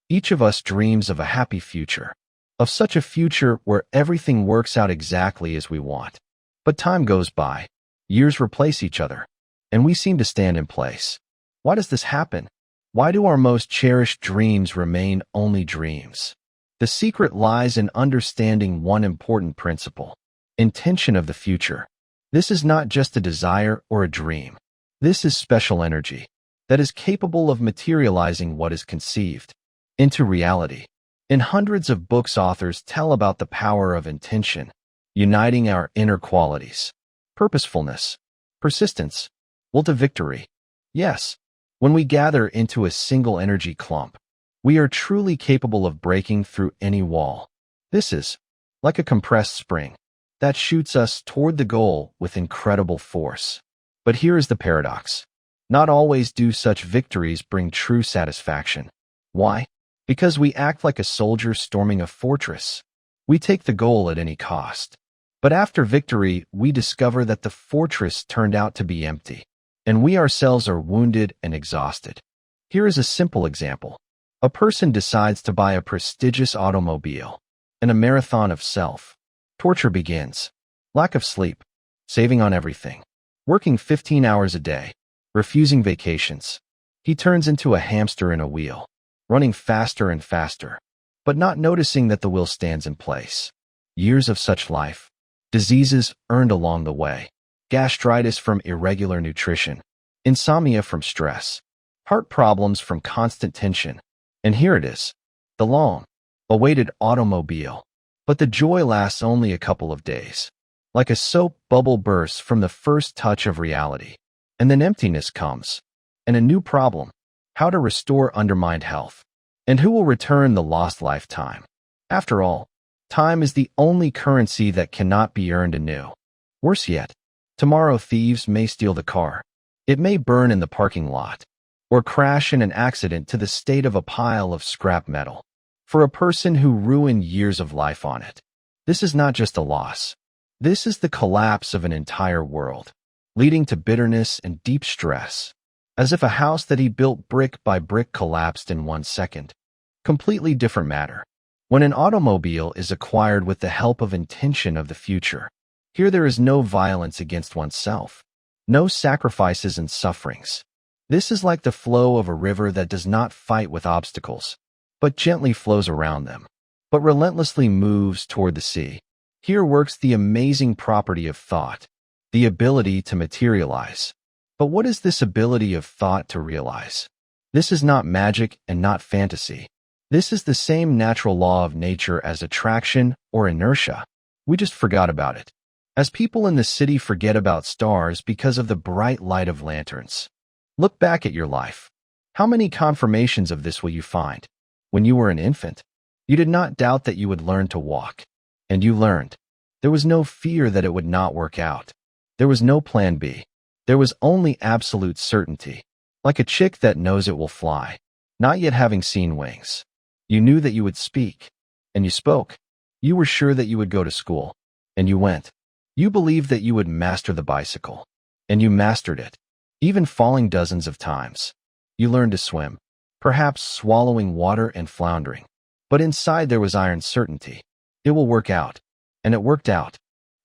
Each of us dreams of a happy future, of such a future where everything works out exactly as we want. But time goes by, years replace each other, and we seem to stand in place. Why does this happen? Why do our most cherished dreams remain only dreams? The secret lies in understanding one important principle: intention of the future. This is not just a desire or a dream. This is special energy that is capable of materializing what is conceived into reality. In hundreds of books, authors tell about the power of intention, uniting our inner qualities: purposefulness, persistence, will to victory. Yes, when we gather into a single energy clump, we are truly capable of breaking through any wall. This is like a compressed spring that shoots us toward the goal with incredible force. But here is the paradox. Not always do such victories bring true satisfaction. Why? Because we act like a soldier storming a fortress. We take the goal at any cost. But after victory, we discover that the fortress turned out to be empty, and we ourselves are wounded and exhausted. Here is a simple example. A person decides to buy a prestigious automobile and a marathon of self. Torture begins. Lack of sleep, saving on everything, working 15 hours a day, refusing vacations. He turns into a hamster in a wheel, running faster and faster, but not noticing that the wheel stands in place. Years of such life, diseases earned along the way, gastritis from irregular nutrition, insomnia from stress, heart problems from constant tension. And here it is, the long-awaited automobile. But the joy lasts only a couple of days. Like a soap bubble bursts from the first touch of reality. And then emptiness comes. And a new problem: how to restore undermined health. And who will return the lost lifetime? After all, time is the only currency that cannot be earned anew. Worse yet, tomorrow thieves may steal the car. It may burn in the parking lot, or crash in an accident to the state of a pile of scrap metal. For a person who ruined years of life on it, this is not just a loss. This is the collapse of an entire world, leading to bitterness and deep stress, as if a house that he built brick by brick collapsed in 1 second. Completely different matter. When an automobile is acquired with the help of intention of the future, here there is no violence against oneself, no sacrifices and sufferings. This is like the flow of a river that does not fight with obstacles, but gently flows around them, but relentlessly moves toward the sea. Here works the amazing property of thought, the ability to materialize. But what is this ability of thought to realize? This is not magic and not fantasy. This is the same natural law of nature as attraction or inertia. We just forgot about it. As people in the city forget about stars because of the bright light of lanterns. Look back at your life. How many confirmations of this will you find? When you were an infant, you did not doubt that you would learn to walk. And you learned. There was no fear that it would not work out. There was no plan B. There was only absolute certainty. Like a chick that knows it will fly, not yet having seen wings. You knew that you would speak, and you spoke. You were sure that you would go to school, and you went. You believed that you would master the bicycle, and you mastered it, even falling dozens of times. You learned to swim, perhaps swallowing water and floundering. But inside there was iron certainty. It will work out. And it worked out.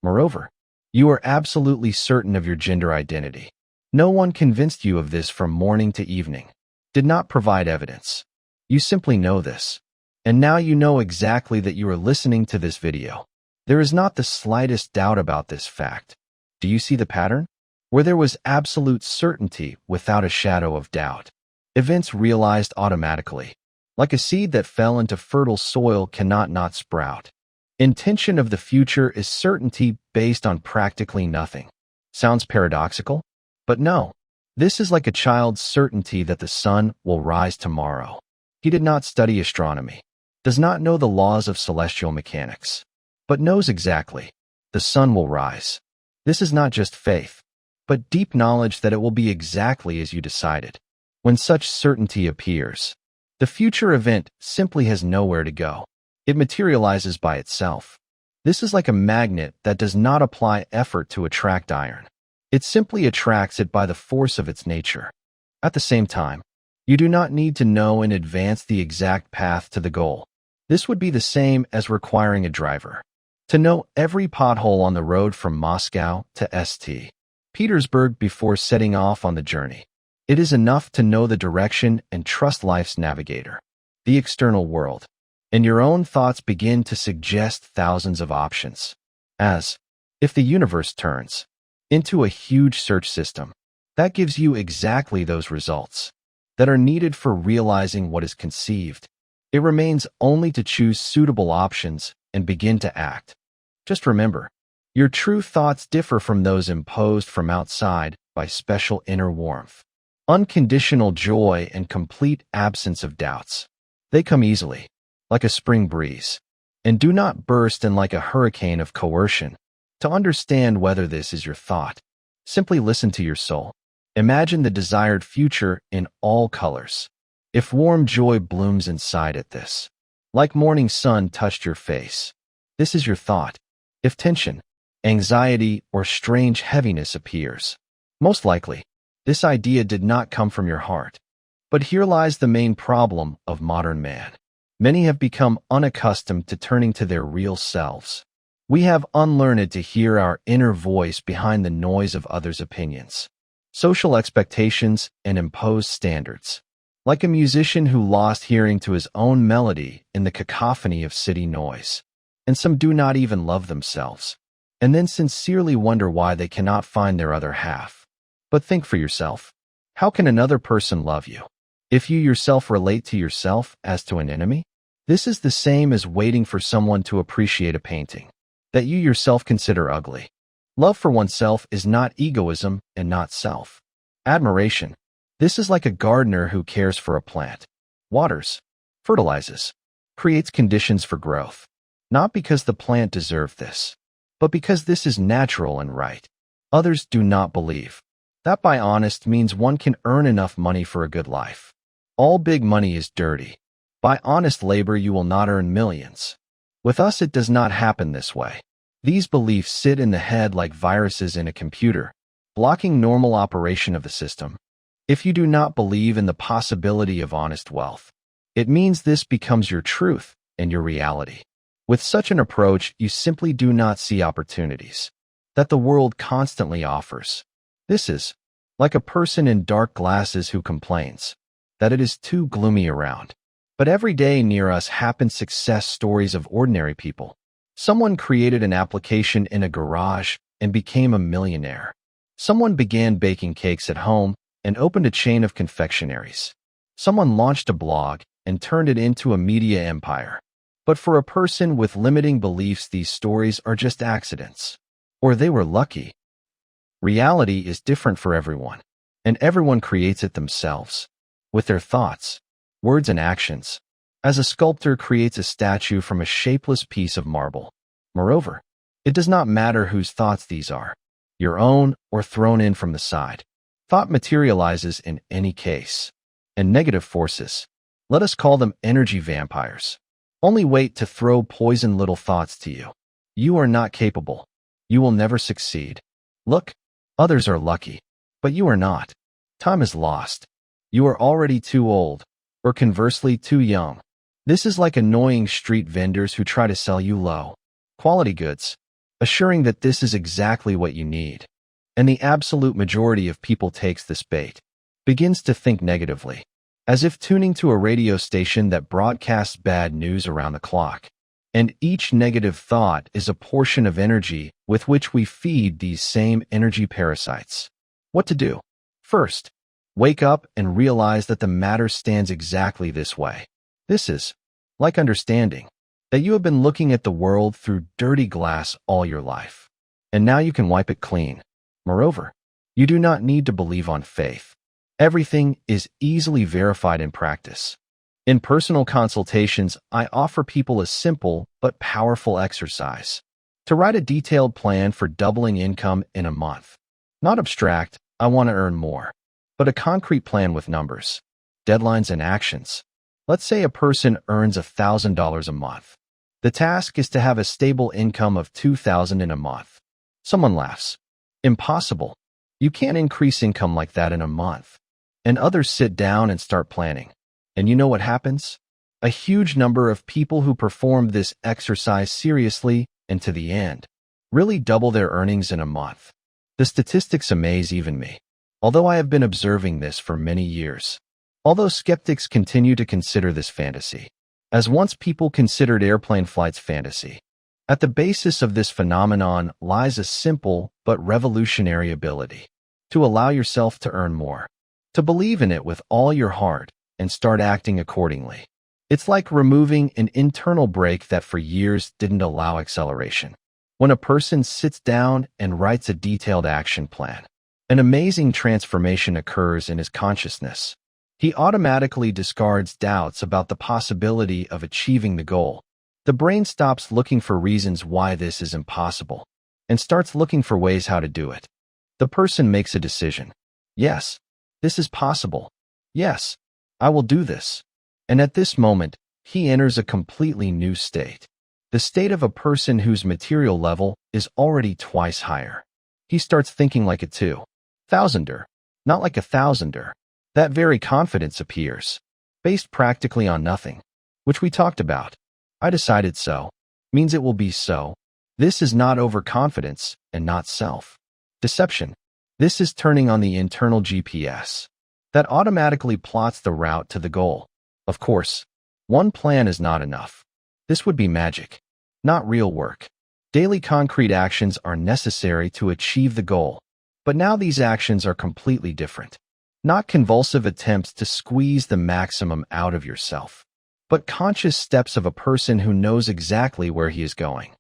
Moreover, you are absolutely certain of your gender identity. No one convinced you of this from morning to evening, did not provide evidence. You simply know this. And now you know exactly that you are listening to this video. There is not the slightest doubt about this fact. Do you see the pattern? Where there was absolute certainty without a shadow of doubt. Events realized automatically. Like a seed that fell into fertile soil cannot not sprout. Intention of the future is certainty based on practically nothing. Sounds paradoxical? But no. This is like a child's certainty that the sun will rise tomorrow. He did not study astronomy, does not know the laws of celestial mechanics, but knows exactly. The sun will rise. This is not just faith, but deep knowledge that it will be exactly as you decided. When such certainty appears, the future event simply has nowhere to go. It materializes by itself. This is like a magnet that does not apply effort to attract iron. It simply attracts it by the force of its nature. At the same time, You do not need to know in advance the exact path to the goal. This would be the same as requiring a driver to know every pothole on the road from Moscow to St. Petersburg before setting off on the journey. It is enough to know the direction and trust life's navigator, the external world, and your own thoughts begin to suggest thousands of options. As if the universe turns into a huge search system that gives you exactly those results that are needed for realizing what is conceived. It remains only to choose suitable options and begin to act. Just remember, your true thoughts differ from those imposed from outside by special inner warmth, unconditional joy, and complete absence of doubts. They come easily, like a spring breeze, and do not burst in like a hurricane of coercion. To understand whether this is your thought, simply listen to your soul. Imagine the desired future in all colors. If warm joy blooms inside it, this, like morning sun, touched your face, this is your thought. If tension, anxiety, or strange heaviness appears, most likely, this idea did not come from your heart. But here lies the main problem of modern man. Many have become unaccustomed to turning to their real selves. We have unlearned to hear our inner voice behind the noise of others' opinions, social expectations, and imposed standards. Like a musician who lost hearing to his own melody in the cacophony of city noise. And some do not even love themselves, and then sincerely wonder why they cannot find their other half. But think for yourself. How can another person love you if you yourself relate to yourself as to an enemy? This is the same as waiting for someone to appreciate a painting that you yourself consider ugly. Love for oneself is not egoism and not self-admiration. This is like a gardener who cares for a plant, waters, fertilizes, creates conditions for growth, not because the plant deserved this, but because this is natural and right. Others do not believe that by honest means one can earn enough money for a good life. All big money is dirty. By honest labor you will not earn millions. With us it does not happen this way. These beliefs sit in the head like viruses in a computer, blocking normal operation of the system. If you do not believe in the possibility of honest wealth, it means this becomes your truth and your reality. With such an approach, you simply do not see opportunities that the world constantly offers. This is like a person in dark glasses who complains that it is too gloomy around. But every day near us happen success stories of ordinary people. Someone created an application in a garage and became a millionaire. Someone began baking cakes at home and opened a chain of confectionaries. Someone launched a blog and turned it into a media empire. But for a person with limiting beliefs, these stories are just accidents. Or they were lucky. Reality is different for everyone, and everyone creates it themselves, with their thoughts, words, and actions, as a sculptor creates a statue from a shapeless piece of marble. Moreover, it does not matter whose thoughts these are, your own or thrown in from the side. Thought materializes in any case. And negative forces, let us call them energy vampires, only wait to throw poison little thoughts to you. You are not capable. You will never succeed. Look, others are lucky, but you are not. Time is lost. You are already too old, or conversely too young. This is like annoying street vendors who try to sell you low quality goods, assuring that this is exactly what you need. And the absolute majority of people takes this bait, begins to think negatively, as if tuning to a radio station that broadcasts bad news around the clock. And each negative thought is a portion of energy with which we feed these same energy parasites. What to do? First, wake up and realize that the matter stands exactly this way. This is like understanding that you have been looking at the world through dirty glass all your life, and now you can wipe it clean. Moreover, you do not need to believe on faith. Everything is easily verified in practice. In personal consultations, I offer people a simple but powerful exercise to write a detailed plan for doubling income in a month. Not abstract, I want to earn more, but a concrete plan with numbers, deadlines, and actions. Let's say a person earns $1,000 a month. The task is to have a stable income of $2,000 in a month. Someone laughs. Impossible. You can't increase income like that in a month. and others sit down and start planning. And you know what happens? A huge number of people who perform this exercise seriously and to the end really double their earnings in a month. The statistics amaze even me, although I have been observing this for many years. Although skeptics continue to consider this fantasy, as once people considered airplane flights fantasy. At the basis of this phenomenon lies a simple but revolutionary ability to allow yourself to earn more, to believe in it with all your heart and start acting accordingly. It's like removing an internal brake that for years didn't allow acceleration. When a person sits down and writes a detailed action plan, an amazing transformation occurs in his consciousness. He automatically discards doubts about the possibility of achieving the goal. The brain stops looking for reasons why this is impossible and starts looking for ways how to do it. The person makes a decision. Yes, this is possible. Yes, I will do this. And at this moment, he enters a completely new state. The state of a person whose material level is already twice higher. He starts thinking like a 2,000er, not like a thousander. That very confidence appears, based practically on nothing, which we talked about. I decided so, means it will be so. This is not overconfidence and not self-deception. This is turning on the internal GPS that automatically plots the route to the goal. Of course, one plan is not enough. This would be magic, not real work. Daily concrete actions are necessary to achieve the goal, but now these actions are completely different. Not convulsive attempts to squeeze the maximum out of yourself, but conscious steps of a person who knows exactly where he is going.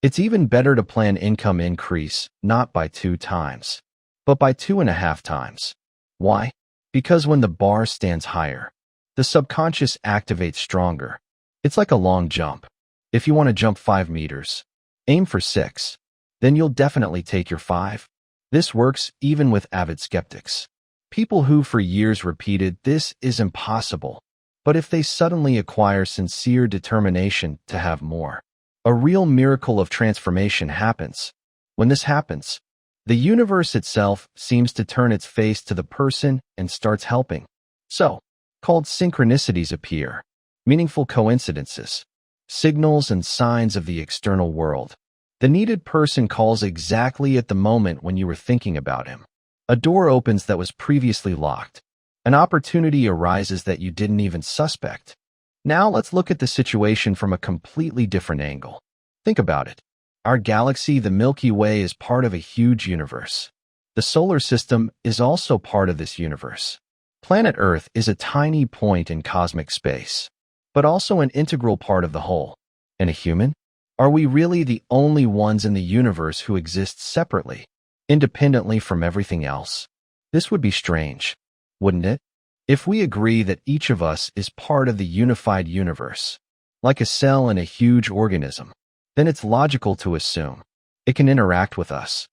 It's even better to plan income increase not by 2 times, but by 2.5 times. Why? Because when the bar stands higher, the subconscious activates stronger. It's like a long jump. If you want to jump 5 meters, aim for 6. Then you'll definitely take your 5. This works even with avid skeptics. People who for years repeated this is impossible, but if they suddenly acquire sincere determination to have more, a real miracle of transformation happens. When this happens, the universe itself seems to turn its face to the person and starts helping. So-called synchronicities appear, meaningful coincidences, signals and signs of the external world. The needed person calls exactly at the moment when you were thinking about him. A door opens that was previously locked. An opportunity arises that you didn't even suspect. Now let's look at the situation from a completely different angle. Think about it. Our galaxy, the Milky Way, is part of a huge universe. The solar system is also part of this universe. Planet Earth is a tiny point in cosmic space, but also an integral part of the whole. And a human? Are we really the only ones in the universe who exist separately, independently from everything else? This would be strange, wouldn't it? If we agree that each of us is part of the unified universe, like a cell in a huge organism, then it's logical to assume it can interact with us.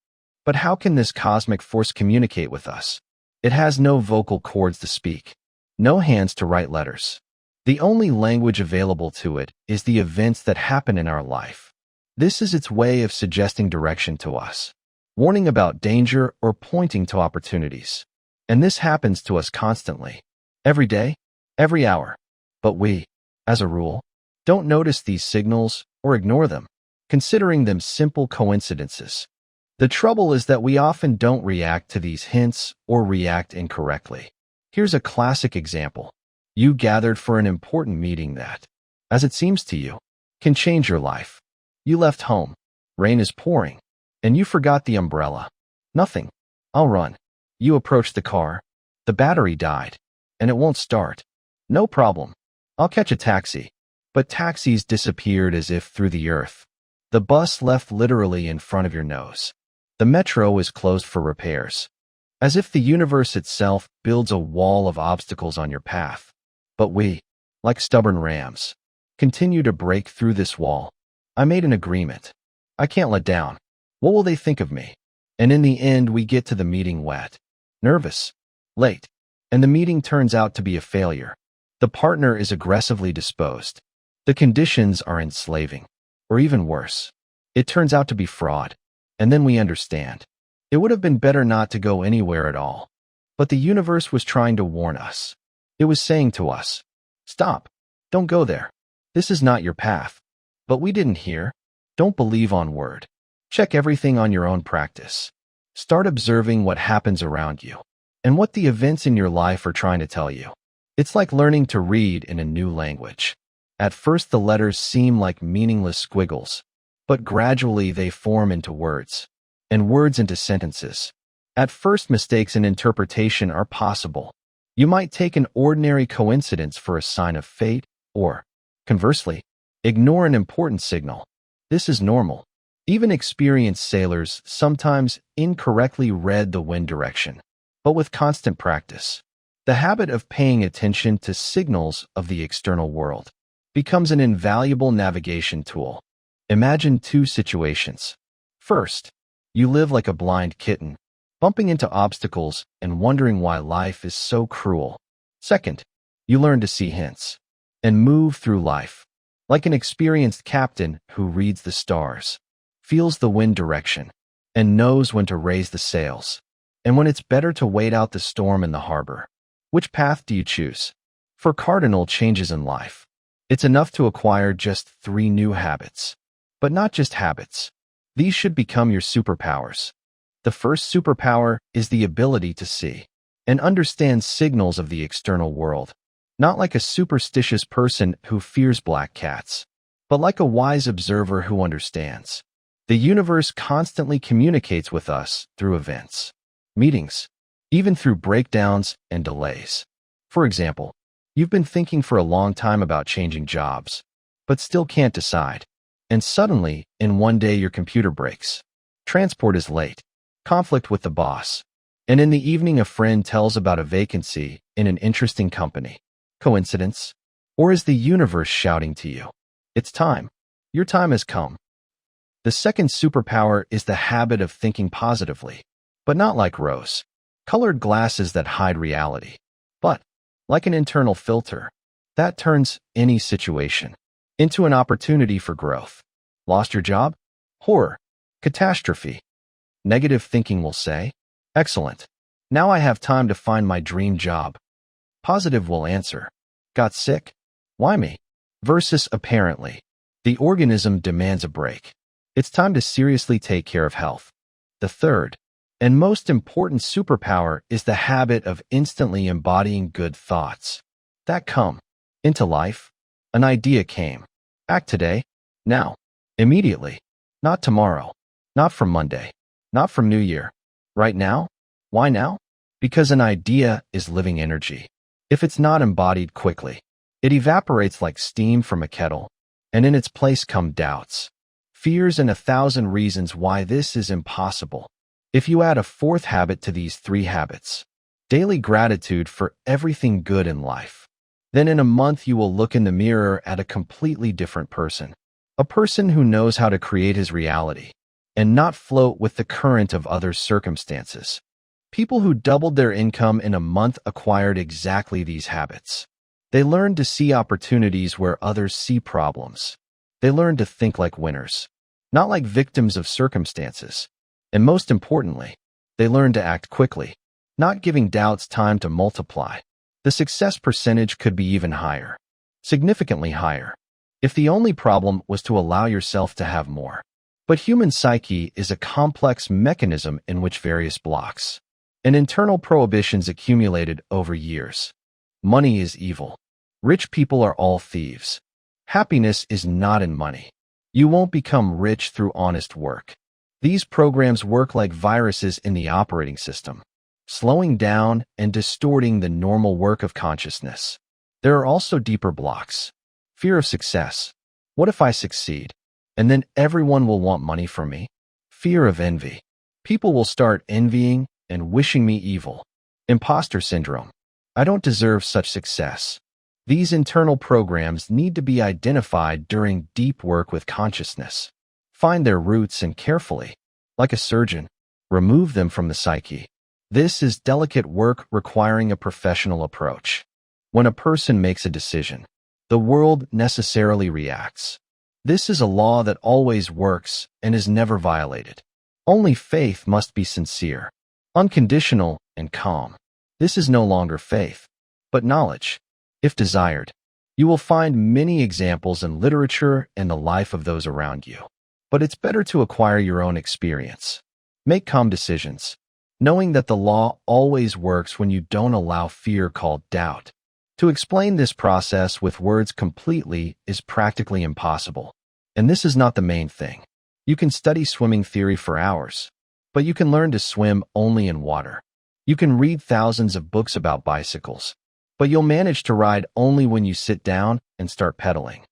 But how can this cosmic force communicate with us? It has no vocal cords to speak, no hands to write letters. The only language available to it is the events that happen in our life. This is its way of suggesting direction to us, warning about danger or pointing to opportunities. And this happens to us constantly, every day, every hour. But we, as a rule, don't notice these signals or ignore them, considering them simple coincidences. The trouble is that we often don't react to these hints or react incorrectly. Here's a classic example. You gathered for an important meeting that, as it seems to you, can change your life. You left home. Rain is pouring, and you forgot the umbrella. Nothing. I'll run. You approach the car. The battery died, and it won't start. No problem. I'll catch a taxi. But taxis disappeared as if through the earth. The bus left literally in front of your nose. The metro is closed for repairs, as if the universe itself builds a wall of obstacles on your path. But we, like stubborn rams, continue to break through this wall. I made an agreement. I can't let down. What will they think of me? And in the end, we get to the meeting wet, nervous, late, and the meeting turns out to be a failure. The partner is aggressively disposed. The conditions are enslaving, or even worse. It turns out to be fraud. And then we understand. It would have been better not to go anywhere at all. But the universe was trying to warn us. It was saying to us, "Stop. Don't go there. This is not your path." But we didn't hear. Don't believe on word. Check everything on your own practice. Start observing what happens around you and what the events in your life are trying to tell you. It's like learning to read in a new language. At first, the letters seem like meaningless squiggles, but gradually they form into words, and words into sentences. At first, mistakes in interpretation are possible. You might take an ordinary coincidence for a sign of fate, or, conversely, ignore an important signal. This is normal. Even experienced sailors sometimes incorrectly read the wind direction. But with constant practice, the habit of paying attention to signals of the external world becomes an invaluable navigation tool. Imagine two situations. First, you live like a blind kitten, bumping into obstacles and wondering why life is so cruel. Second, you learn to see hints and move through life like an experienced captain who reads the stars, feels the wind direction, and knows when to raise the sails, and when it's better to wait out the storm in the harbor. Which path do you choose? For cardinal changes in life, it's enough to acquire just 3 new habits. But not just habits. These should become your superpowers. The first superpower is the ability to see and understand signals of the external world, not like a superstitious person who fears black cats, but like a wise observer who understands. The universe constantly communicates with us through events, meetings, even through breakdowns and delays. For example, you've been thinking for a long time about changing jobs, but still can't decide. And suddenly, in one day, your computer breaks. Transport is late. Conflict with the boss. And in the evening, a friend tells about a vacancy in an interesting company. Coincidence? Or is the universe shouting to you, "It's time. Your time has come"? The second superpower is the habit of thinking positively, but not like rose-colored glasses that hide reality, but like an internal filter that turns any situation into an opportunity for growth. Lost your job? Horror. Catastrophe. Negative thinking will say, "Excellent. Now I have time to find my dream job." Positive will answer, "Got sick? Why me?" Versus apparently, the organism demands a break. It's time to seriously take care of health. The third and most important superpower is the habit of instantly embodying good thoughts that come into life. An idea came. Act today, now, immediately, not tomorrow, not from Monday, not from New Year. Right now? Why now? Because an idea is living energy. If it's not embodied quickly, it evaporates like steam from a kettle, and in its place come doubts, fears, and 1,000 reasons why this is impossible. If you add a fourth habit to these 3 habits, daily gratitude for everything good in life, then in a month you will look in the mirror at a completely different person. A person who knows how to create his reality and not float with the current of other circumstances. People who doubled their income in a month acquired exactly these habits. They learned to see opportunities where others see problems. They learned to think like winners, not like victims of circumstances. And most importantly, they learned to act quickly, not giving doubts time to multiply. The success percentage could be even higher, significantly higher, if the only problem was to allow yourself to have more. But human psyche is a complex mechanism in which various blocks and internal prohibitions accumulated over years. Money is evil. Rich people are all thieves. Happiness is not in money. You won't become rich through honest work. These programs work like viruses in the operating system, slowing down and distorting the normal work of consciousness. There are also deeper blocks. Fear of success. What if I succeed? And then everyone will want money from me. Fear of envy. People will start envying and wishing me evil. Imposter syndrome. I don't deserve such success. These internal programs need to be identified during deep work with consciousness. Find their roots and carefully, like a surgeon, remove them from the psyche. This is delicate work requiring a professional approach. When a person makes a decision, the world necessarily reacts. This is a law that always works and is never violated. Only faith must be sincere, unconditional, and calm. This is no longer faith, but knowledge. If desired, you will find many examples in literature and the life of those around you. But it's better to acquire your own experience. Make calm decisions, knowing that the law always works when you don't allow fear called doubt. To explain this process with words completely is practically impossible. And this is not the main thing. You can study swimming theory for hours, but you can learn to swim only in water. You can read thousands of books about bicycles, but you'll manage to ride only when you sit down and start pedaling.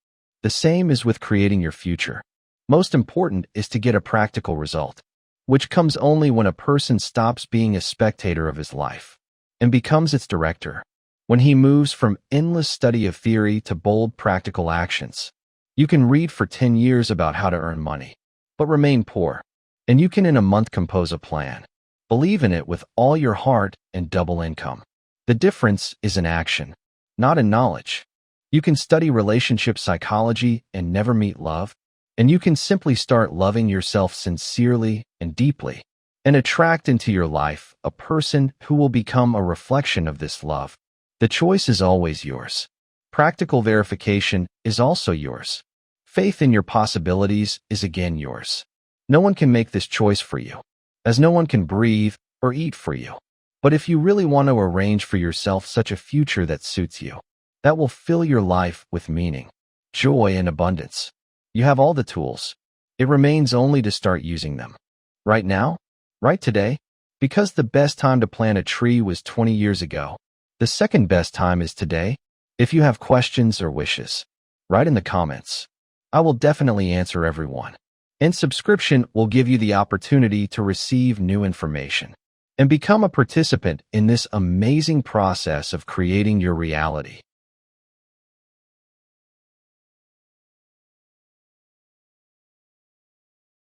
The same is with creating your future. Most important is to get a practical result, which comes only when a person stops being a spectator of his life and becomes its director. When he moves from endless study of theory to bold practical actions. You can read for 10 years about how to earn money, but remain poor. And you can in a month compose a plan. Believe in it with all your heart and double income. The difference is in action, not in knowledge. You can study relationship psychology and never meet love, and you can simply start loving yourself sincerely and deeply, and attract into your life a person who will become a reflection of this love. The choice is always yours. Practical verification is also yours. Faith in your possibilities is again yours. No one can make this choice for you, as no one can breathe or eat for you. But if you really want to arrange for yourself such a future that suits you, that will fill your life with meaning, joy, and abundance, you have all the tools. It remains only to start using them. Right now? Right today? Because the best time to plant a tree was 20 years ago. The second best time is today. If you have questions or wishes, write in the comments. I will definitely answer everyone. And subscription will give you the opportunity to receive new information and become a participant in this amazing process of creating your reality.